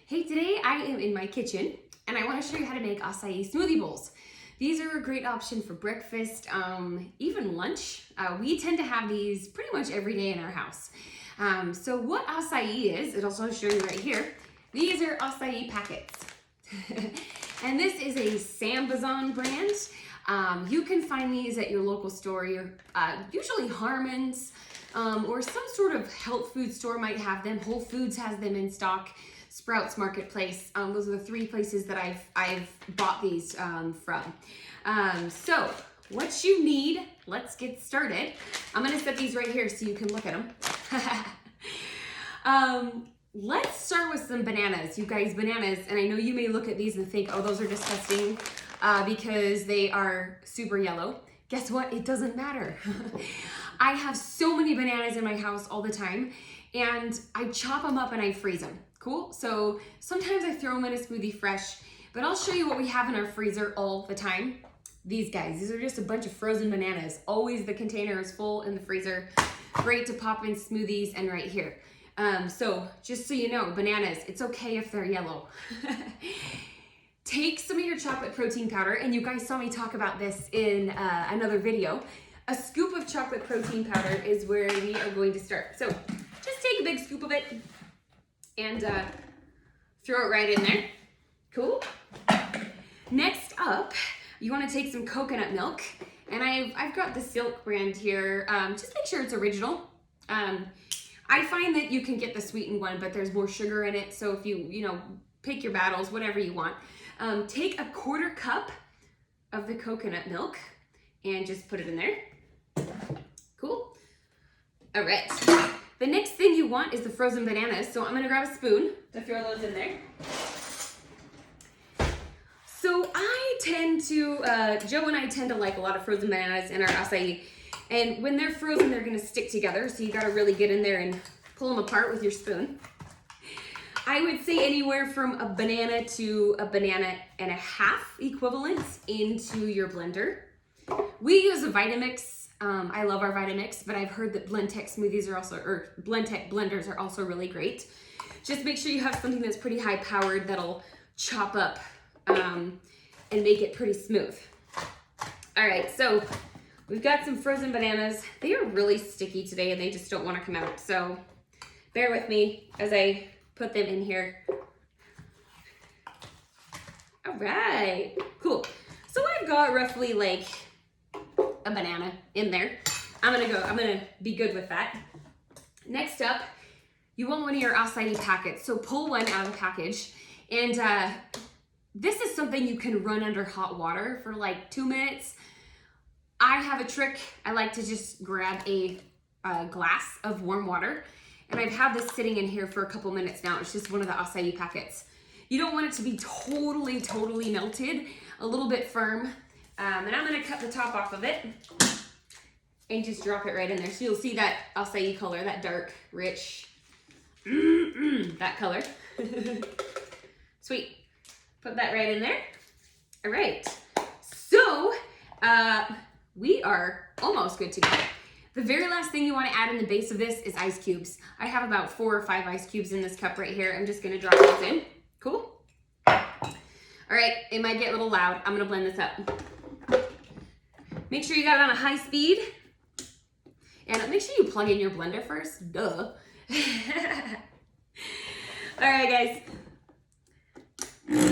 Hey, today I am in my kitchen and I want to show you how to make acai smoothie bowls. These are a great option for breakfast, even lunch. We tend to have these pretty much every day in our house. So what acai is, it'll also show you right here. These are acai packets. And this is a Sambazon brand. You can find these at your local store, usually Harmon's, or some sort of health food store might have them. Whole Foods has them in stock. Sprouts Marketplace. Those are the three places that I've bought these from. So what you need, let's get started. I'm gonna set these right here so you can look at them. Let's start with some bananas. You guys, bananas, and I know you may look at these and think, oh, those are disgusting because they are super yellow. Guess what? It doesn't matter. I have so many bananas in my house all the time, and I chop them up and I freeze them. Cool? So sometimes I throw them in a smoothie fresh, but I'll show you what we have in our freezer all the time. These guys, these are just a bunch of frozen bananas. Always the container is full in the freezer. Great to pop in smoothies, and right here. So just so you know, bananas, it's okay if they're yellow. Take some of your chocolate protein powder, and you guys saw me talk about this in another video. A scoop of chocolate protein powder is where we are going to start. So just take a big scoop of it and throw it right in there. Cool. Next up, you want to take some coconut milk, and I've got the Silk brand here. Just make sure it's original. I find that you can get the sweetened one, but there's more sugar in it. So if you pick your battles, whatever you want. Take a 1/4 cup of the coconut milk and just put it in there. Cool. All right. The next thing you want is the frozen bananas. So I'm gonna grab a spoon to throw those in there. So I tend to, Joe and I tend to like a lot of frozen bananas in our acai. And when they're frozen, they're gonna stick together. So you gotta really get in there and pull them apart with your spoon. I would say anywhere from a banana to a banana and a half equivalent into your blender. We use a Vitamix. I love our Vitamix, but I've heard that Blendtec smoothies are also, or Blendtec blenders are also really great. Just make sure you have something that's pretty high powered that'll chop up and make it pretty smooth. All right, so we've got some frozen bananas. They are really sticky today and they just don't want to come out. So bear with me as I put them in here. All right, cool. So I've got roughly like a banana in there. I'm gonna be good with that. Next up, you want one of your acai packets. So pull one out of the package, and this is something you can run under hot water for like 2 minutes. I have a trick. I like to just grab a glass of warm water, and I've had this sitting in here for a couple minutes now. It's just one of the acai packets. You don't want it to be totally melted, a little bit firm. And I'm gonna cut the top off of it and just drop it right in there. So you'll see that acai color, that dark, rich, that color. Sweet. Put that right in there. All right. So we are almost good to go. The very last thing you want to add in the base of this is ice cubes. I have about 4 or 5 ice cubes in this cup right here. I'm just gonna drop those in. Cool. All right, it might get a little loud. I'm gonna blend this up. Make sure you got it on a high speed. And make sure you plug in your blender first. Duh. All right, guys.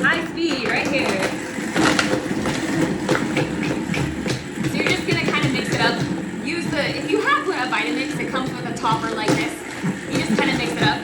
High speed right here. So you're just gonna kind of mix it up. If you have a Vitamix that comes with a topper like this, you just kind of mix it up.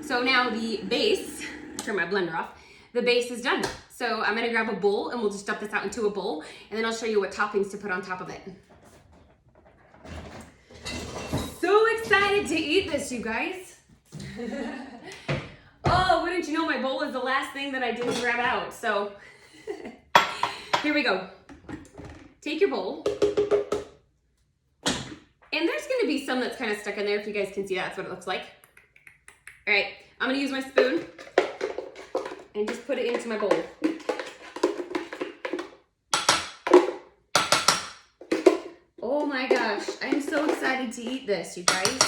So now the base, turn my blender off, the base is done. So I'm gonna grab a bowl and we'll just dump this out into a bowl, and then I'll show you what toppings to put on top of it. So excited to eat this, you guys. Oh, wouldn't you know, my bowl is the last thing that I didn't grab out. So here we go. Take your bowl. And there's gonna be some that's kind of stuck in there. If you guys can see, that's what it looks like. All right, I'm gonna use my spoon and just put it into my bowl. Oh my gosh, I'm so excited to eat this, you guys.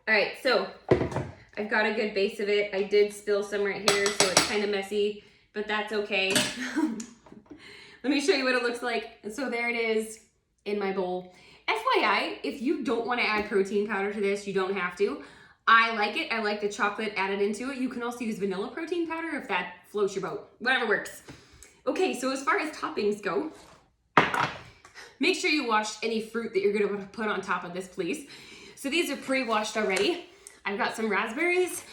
All right, so I've got a good base of it. I did spill some right here, so it's kind of messy, but that's okay. Let me show you what it looks like. And so there it is in my bowl. FYI, if you don't want to add protein powder to this, you don't have to. I like it. I like the chocolate added into it. You can also use vanilla protein powder if that floats your boat. Whatever works. Okay, so as far as toppings go, make sure you wash any fruit that you're going to put on top of this, please. So these are pre-washed already. I've got some raspberries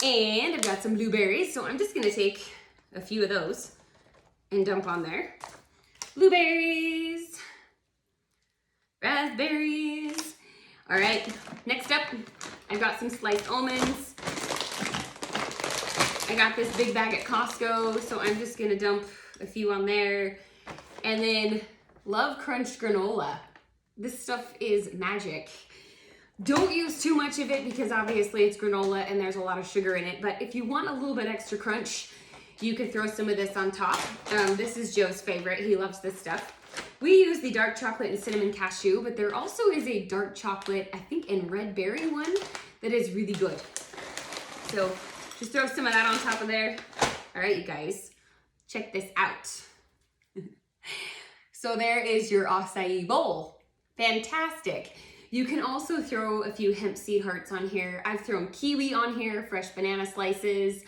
and I've got some blueberries. So I'm just going to take a few of those and dump on there. Blueberries, raspberries. All right, next up, I've got some sliced almonds. I got this big bag at Costco, so I'm just gonna dump a few on there. And then Love Crunch granola. This stuff is magic. Don't use too much of it because obviously it's granola and there's a lot of sugar in it, but if you want a little bit extra crunch, you could throw some of this on top. This is Joe's favorite. He loves this stuff. We use the dark chocolate and cinnamon cashew, but there also is a dark chocolate, I think in red berry one, that is really good. So just throw some of that on top of there. All right, you guys, check this out. So there is your acai bowl. Fantastic. You can also throw a few hemp seed hearts on here. I've thrown kiwi on here, fresh banana slices.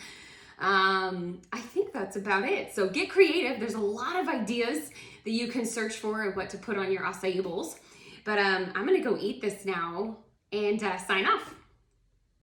I think that's about it. So get creative. There's a lot of ideas that you can search for of what to put on your acai bowls. But I'm gonna go eat this now and sign off.